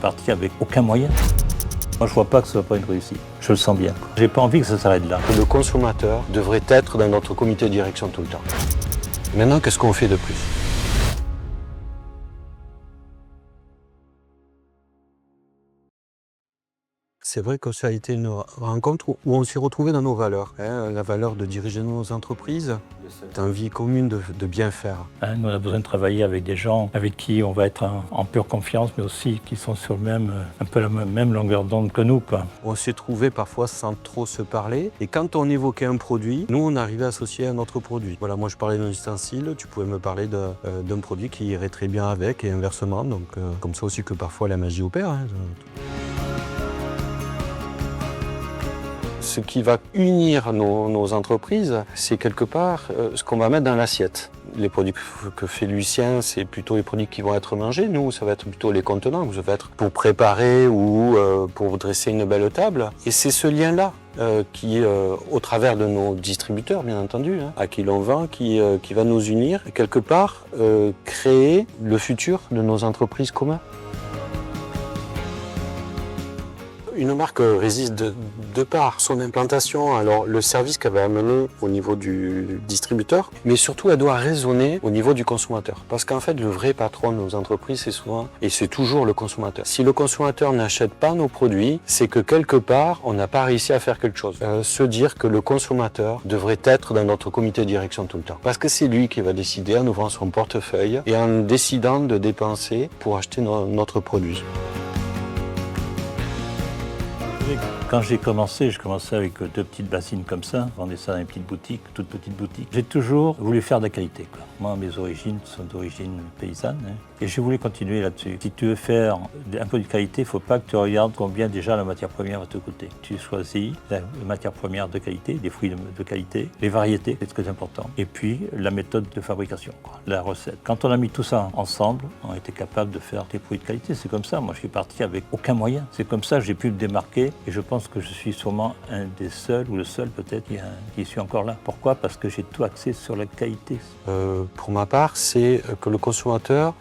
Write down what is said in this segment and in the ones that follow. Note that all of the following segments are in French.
parti avec aucun moyen. Moi, je vois pas que ce soit pas une réussite. Je le sens bien. J'ai pas envie que ça s'arrête là. Le consommateur devrait être dans notre comité de direction tout le temps. Maintenant, qu'est-ce qu'on fait de plus ? C'est vrai que ça a été une rencontre où on s'est retrouvé dans nos valeurs. La valeur de diriger nos entreprises, l'envie commune de bien faire. Nous, on a besoin de travailler avec des gens avec qui on va être en pure confiance, mais aussi qui sont sur un peu la même longueur d'onde que nous, quoi. On s'est trouvé parfois sans trop se parler. Et quand on évoquait un produit, nous, on arrivait à associer un autre produit. Voilà, moi, je parlais d'un ustensile, tu pouvais me parler d'un produit qui irait très bien avec et inversement. Donc, comme ça aussi que parfois la magie opère. Ce qui va unir nos entreprises, c'est quelque part ce qu'on va mettre dans l'assiette. Les produits que fait Lucien, c'est plutôt les produits qui vont être mangés. Nous, ça va être plutôt les contenants. Ça va être pour préparer ou pour dresser une belle table. Et c'est ce lien-là qui, au travers de nos distributeurs, bien entendu, à qui l'on vend, qui va nous unir et quelque part créer le futur de nos entreprises communes. Une marque résiste de par son implantation, alors le service qu'elle va amener au niveau du distributeur, mais surtout elle doit résonner au niveau du consommateur. Parce qu'en fait, le vrai patron de nos entreprises, c'est souvent, et c'est toujours le consommateur. Si le consommateur n'achète pas nos produits, c'est que quelque part, on n'a pas réussi à faire quelque chose. Se dire que le consommateur devrait être dans notre comité de direction tout le temps. Parce que c'est lui qui va décider en ouvrant son portefeuille et en décidant de dépenser pour acheter notre produit. Quand j'ai commencé, je commençais avec 2 petites bassines comme ça, je vendais ça dans une petite boutique, toute petite boutique. J'ai toujours voulu faire de la qualité, quoi. Moi, mes origines sont d'origine paysanne, et je voulais continuer là-dessus. Si tu veux faire un peu de qualité, il ne faut pas que tu regardes combien déjà la matière première va te coûter. Tu choisis la matière première de qualité, des fruits de qualité, les variétés, c'est très important, et puis la méthode de fabrication, quoi, la recette. Quand on a mis tout ça ensemble, on a été capable de faire des produits de qualité. C'est comme ça, moi je suis parti avec aucun moyen. C'est comme ça que j'ai pu me démarquer, et je pense que je suis sûrement un des seuls, ou le seul peut-être, qui suis encore là. Pourquoi ? Parce que j'ai tout axé sur la qualité. Pour ma part, c'est que le consommateur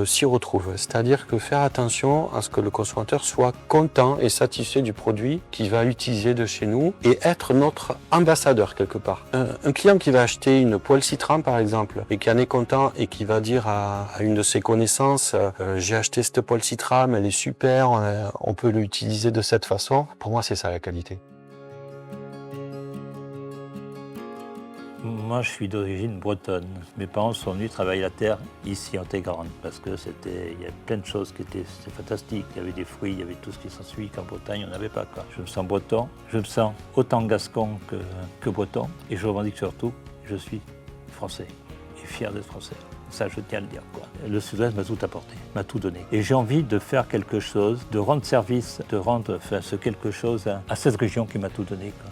s'y retrouve. C'est-à-dire que faire attention à ce que le consommateur soit content et satisfait du produit qu'il va utiliser de chez nous et être notre ambassadeur quelque part. Un client qui va acheter une poêle Citran par exemple et qui en est content et qui va dire à une de ses connaissances j'ai acheté cette poêle Citran, elle est super, on peut l'utiliser de cette façon. Pour moi, c'est ça la qualité. Moi, je suis d'origine bretonne. Mes parents sont venus travailler la terre ici en Tégrande parce que il y a plein de choses c'était fantastique. Il y avait des fruits, il y avait tout ce qui s'ensuit qu'en Bretagne, on n'avait pas, quoi. Je me sens breton, je me sens autant gascon que breton, et je revendique surtout, je suis français et fier d'être français. Ça, je tiens à le dire, quoi. Le Sud-Ouest m'a tout apporté, m'a tout donné. Et j'ai envie de faire quelque chose, de rendre service, de rendre ce quelque chose à cette région qui m'a tout donné, quoi.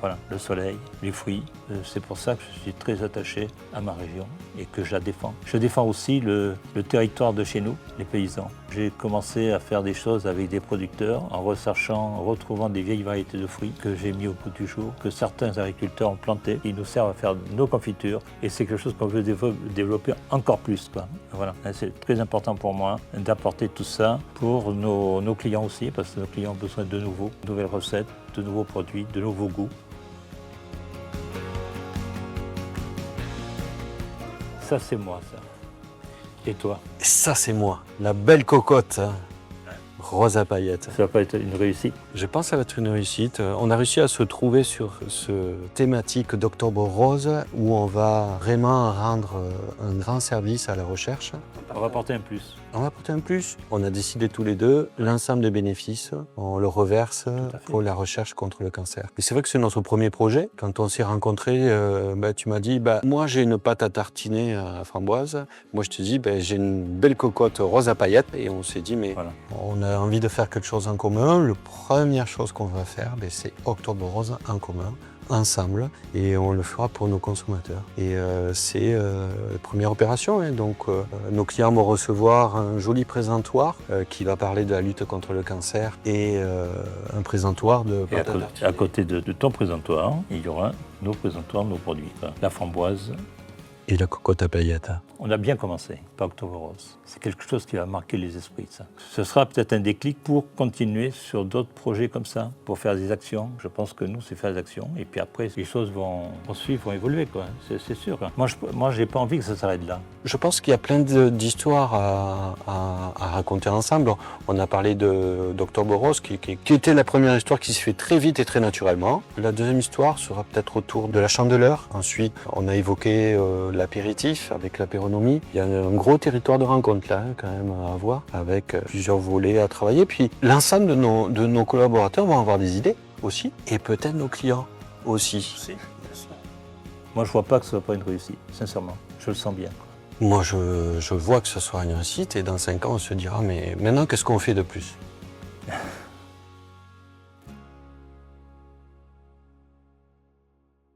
Voilà, le soleil, les fruits. C'est pour ça que je suis très attaché à ma région et que je la défends. Je défends aussi le territoire de chez nous, les paysans. J'ai commencé à faire des choses avec des producteurs en retrouvant des vieilles variétés de fruits que j'ai mis au bout du jour, que certains agriculteurs ont plantés, qui nous servent à faire nos confitures. Et c'est quelque chose qu'on veut développer encore plus, quoi. Voilà, c'est très important pour moi d'apporter tout ça pour nos clients aussi, parce que nos clients ont besoin de nouvelles recettes, de nouveaux produits, de nouveaux goûts. Ça, c'est moi, ça. Et toi ? Et ça, c'est moi, la belle cocotte, rose à paillettes. Ça va pas être une réussite ? Je pense que ça va être une réussite. On a réussi à se trouver sur ce thématique d'Octobre Rose où on va vraiment rendre un grand service à la recherche. On va apporter un plus. On va apporter un plus. On a décidé tous les deux, l'ensemble des bénéfices, on le reverse pour la recherche contre le cancer. Et c'est vrai que c'est notre premier projet. Quand on s'est rencontrés, tu m'as dit, moi j'ai une pâte à tartiner à framboise. Moi je te dis, j'ai une belle cocotte rose à paillettes. Et on s'est dit, mais voilà, on a envie de faire quelque chose en commun. La première chose qu'on va faire, c'est Octobre Rose en commun, ensemble, et on le fera pour nos consommateurs. Et c'est la première opération, donc nos clients vont recevoir un joli présentoir qui va parler de la lutte contre le cancer et un présentoir de pâte à tartiner. À côté de ton présentoir, il y aura nos présentoirs, nos produits, quoi. La framboise Et la cocotte à paillettes. On a bien commencé, pas Octobre Rose. C'est quelque chose qui va marquer les esprits, ça. Ce sera peut-être un déclic pour continuer sur d'autres projets comme ça, pour faire des actions. Je pense que nous, c'est faire des actions. Et puis après, les choses vont suivre, vont évoluer, quoi. C'est sûr. Moi, j'ai pas envie que ça s'arrête là. Je pense qu'il y a plein d'histoires à raconter ensemble. On a parlé d'Octobre Rose, qui était la première histoire qui se fait très vite et très naturellement. La deuxième histoire sera peut-être autour de la Chandeleur. Ensuite, on a évoqué l'apéritif avec l'apéronomie. Il y a un gros territoire de rencontre là, quand même, à avoir, avec plusieurs volets à travailler. Puis l'ensemble de nos collaborateurs vont avoir des idées aussi, et peut-être nos clients aussi. Moi, je vois pas que ce soit pas une réussite, sincèrement. Je le sens bien. Moi, je vois que ce sera une réussite, et dans 5 ans, on se dira, mais maintenant, qu'est-ce qu'on fait de plus ?